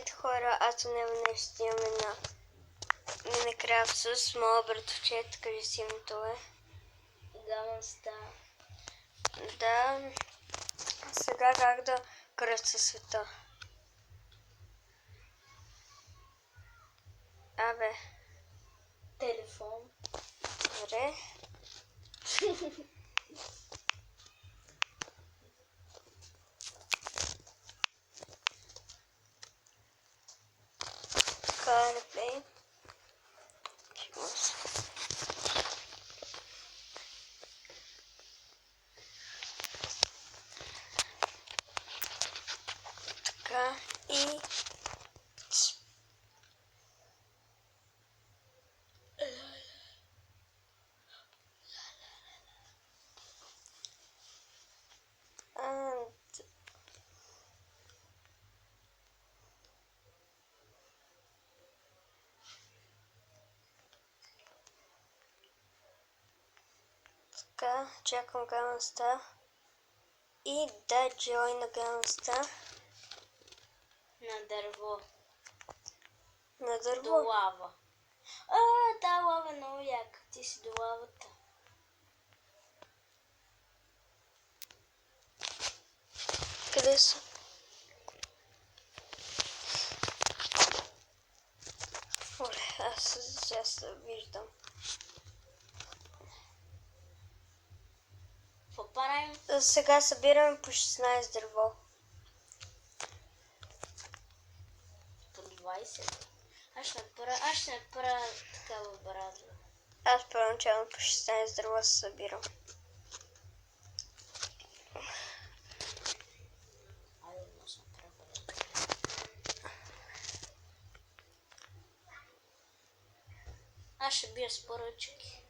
Здравейте хора, аз днес ще имаме на Minecraft с моя братовчет, кажи си името е. Галанста. Да, сега как да кръста света. Абе. Телефон. Добре. Карпей. Така и така, чакам галанста и да джойна галанста На дърво. на До дърво. лава. Да, лава е много яка. Ти си до лавата. Къде са? Оле, аз сега се виждам. Какво правим? Сега събираме по 16 дърво. По 20. Аз ще направя такава брадва. Аз първоначално по 16 дърва се събирам. Айде, да се направя брадва. Аз ще бия с поръчки.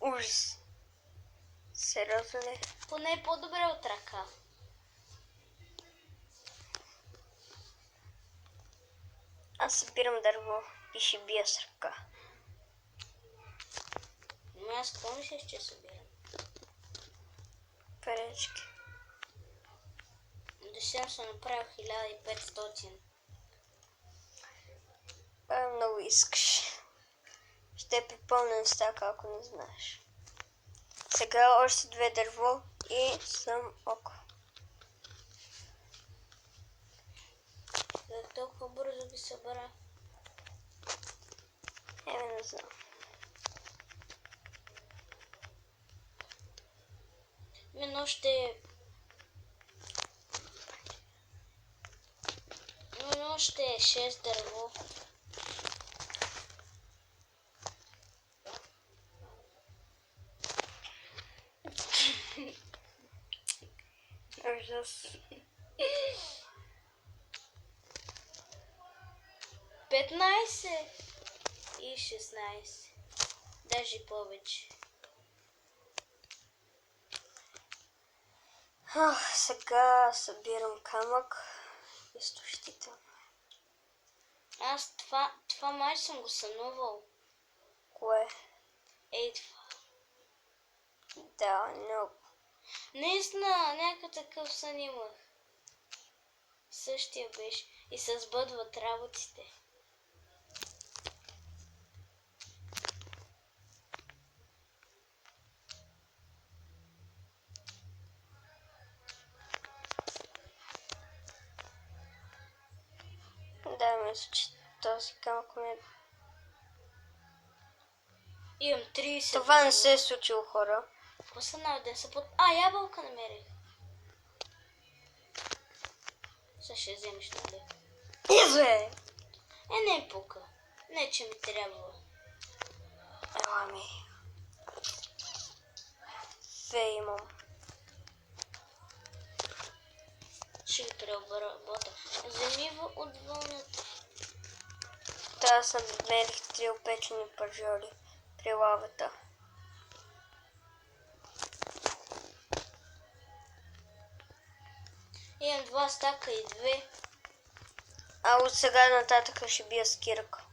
Ужас. Сериозно ли? Поне е по-добре от ръка. Аз събирам дърво и ще бия с ръка. Но аз какво мислиш, че събирам? Парички. До сега съм направил 1500. Много искаш. Ще припълня стака, ако не знаеш. Сега още 2 дърво и съм око. Как толкова бързо ги събера? Не знам. Мино ще 6 дърво. Ужас. 15 и 16. Даже повече. Сега събирам камък и изтощител. Аз това май съм го сънувал. Кое? Ей това. Да, много. Наистина, някакъв такъв сън имах. Същия беше. И се сбъдват работите. Да, мисля, че този камък ми е... Имам 30. Това не се е случило, хора. Какво са на да са под... ябълка намерих. Сега ще вземеш, нали? Бе! Не пука. Не, че ми трябва. Ела ми. Две имам. Ще ги преобработа. Вземи от вълната. Та съм намерих 3 опечени пържоли при лавата. Имам 2 стака и 2. А от сега нататък ще бия с кирка.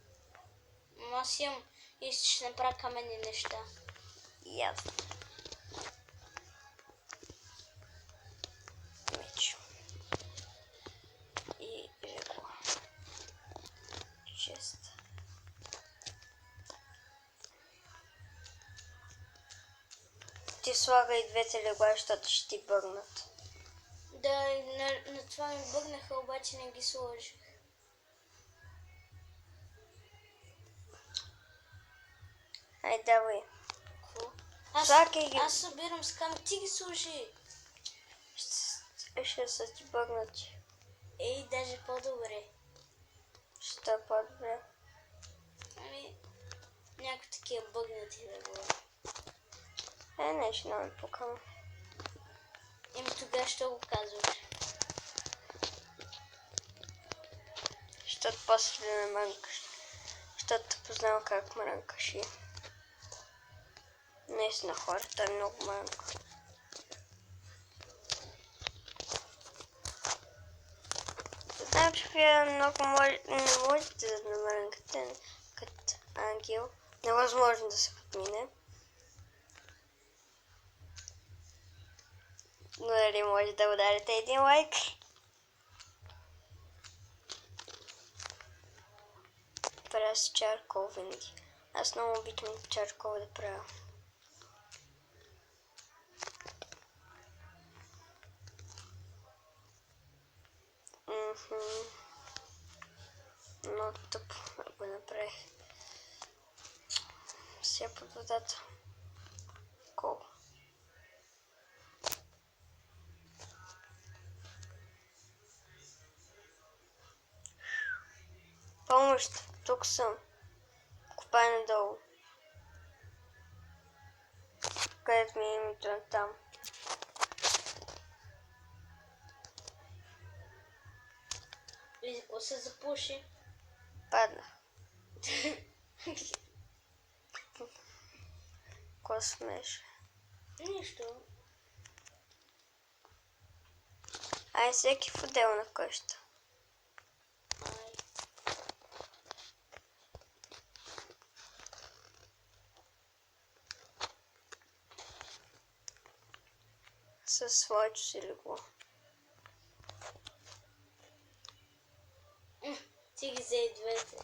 Аз имам и ще направя каменни неща. Ясно. Меч. И жегло. ти слагай двете легла, защото ще ти бъгнат. Да, на това ми бъгнаха, обаче не ги сложих. Ай, давай. Какво? Слагай ги. Аз събирам скам, ти ги сложи. Ще са ти бъгнати. Ей, даже по-добре. Ще е по-добре. Ами, някакви такива бъгнати легла. Не, ще не пукам. Еми тогава ще го казваш. Защото после да не мрънкаш. Защото познавам как мрънкаш и... Наистина хората е много мрънка. Знам, че вие много не можете да намрънкате като ангел. Невъзможно да се подмине. Но дали може да ударите един лайк? Правя с чаркол винаги. Аз много обичам чаркол да правя. Но тъпо го направих. Сега под водата. Кол. Помощ, тук съм. Копай надолу. Където ми е името на там. И какво се запуши? Падна. Какво смеш? Нищо. Ай, всеки в отделна къща. Ай. Със своето си легло. Ти ги взе двете.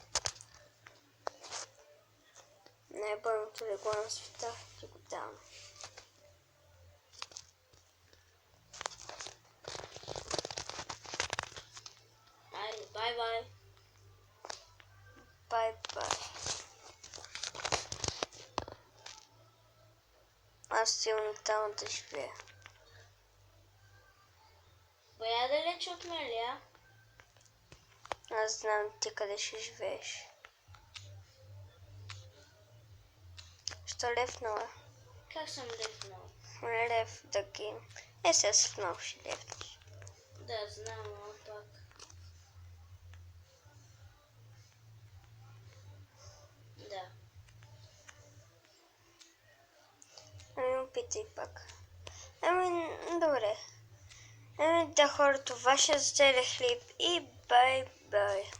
Най-бърното легло на света ти го дам. Айде, бай-бай. Бай-бай. Аз силно там да живея. Бая далеч от мен ли, а? Аз знам ти къде ще живееш. Що левнала? Как съм лепнал? Лев да ги... Сега след много ще левнеш. Да, знам, но пак. Да. Ами опитай пак. Ами, добре. Ами да хора, това ще за целия хлеб и бай-бай.